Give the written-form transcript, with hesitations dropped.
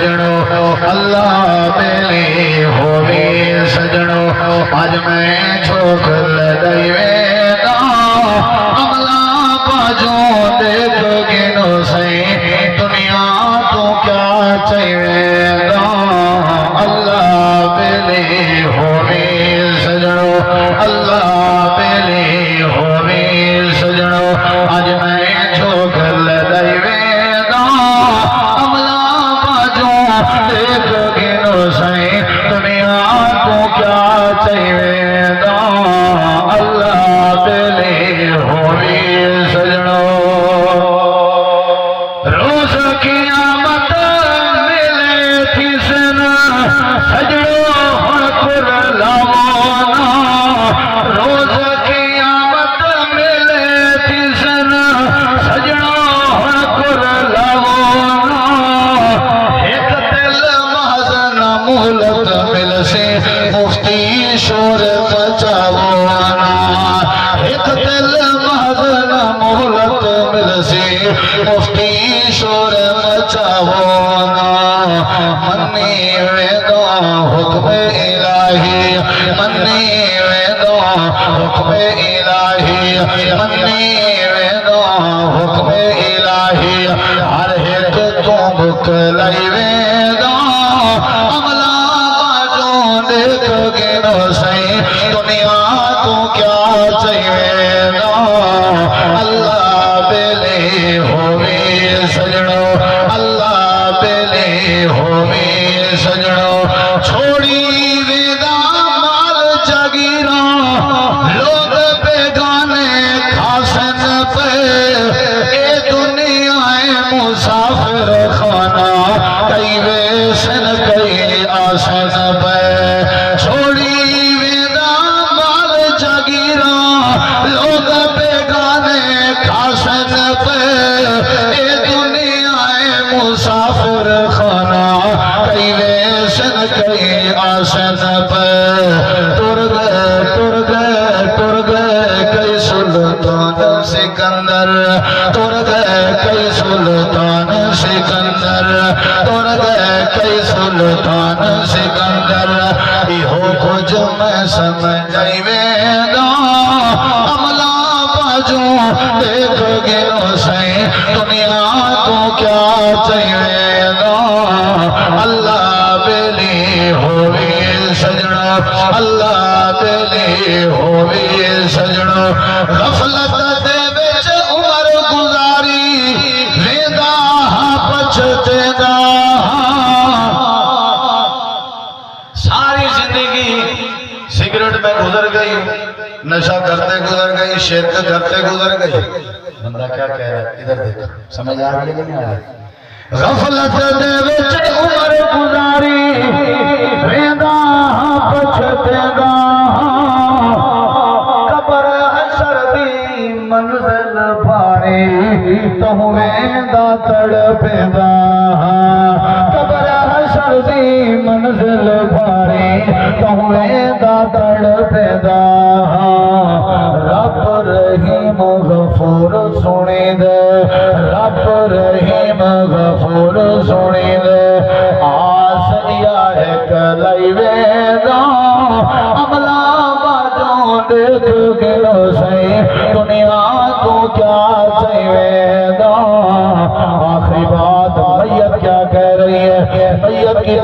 सजनो अल्लाह बेली होवे सजनो आज मैं छोक लदईवे अमला बाजो देख गिनो सही दुनिया तो क्या चाहिए अल्लाह बेली होवे सजनो अल्लाह बेली होवे सजनो आज मैं छोक लदईवे अमला बाजो देख गिनो सही दुनिया तो क्या चाहिए अल्लाह बेली होवे सजनो रोज क़यामत मिले थी सन सजनो हकुर लावाना रोज क़यामत मिले थी सन सजनो हकुर लावाना एक दिल महजन मोहलत मिल से मुफ्ती शोर मचावाना एक दिल महजन मोहलत मिल से मुफ्ती शोर मचावाना मन्नी वेदो हुक्म इलाही मन्नी वेदो हुक्म इलाही मन्नी वेदो हुक्म इलाही हर एक तो बुकलाई वेदो अमला बाजो देख गिनो सही दुनिया तो क्या चाहिए अल्लाह बेले होवे सजनो अल्लाह बेले होवे सजनो छोड़ी वेदा माल जागीरा लोग बेगाने खासन पे ए दुनिया मुसाफिर खाना कई वेसन कई आसन पे छोड़ी वेदा माल जागीरा लोग बेगाने खासन पे ए दुनिया मुसाफिर खाना कई वेसन कई आसन पे तुर गए कई सुल्तान सिकंदर तुर गए कई सुल्तान सिकंदर तुर गए कई सुल्तान सिकंदर इहो कुछ मैं समझाइवे अमला बाजू देख गिनो सही दुनिया को क्या चाहिए अल्लाह बेली होवे सजनो अल्लाह बेली होवे सजनो गफलत दे विच उमर गुजारी वेदा पछतेदा सारी जिंदगी सिगरेट में गुजर गई नशा करते गुजर गई शिरक करते गुजर गई बंदा क्या कह रहा है इधर देखो समझ आ रही है कि नहीं आ रही गफलत दे विच उमर गुजारी वेदा पछतेदा कबर हशर दी मंजिल भारी तू वेदा तड़पेदा कबर हशर दी मंजिल भारी तू वेदा तड़पेदा रब रहीम गफूर सुनी दे रब रहीम गफूर सुनी दे आस या है कलाई वेदा अमला बाजो देख गिनो सही दुनिया को क्या चाहिए आखिरी बात मैयत क्या कह रही है मैयत की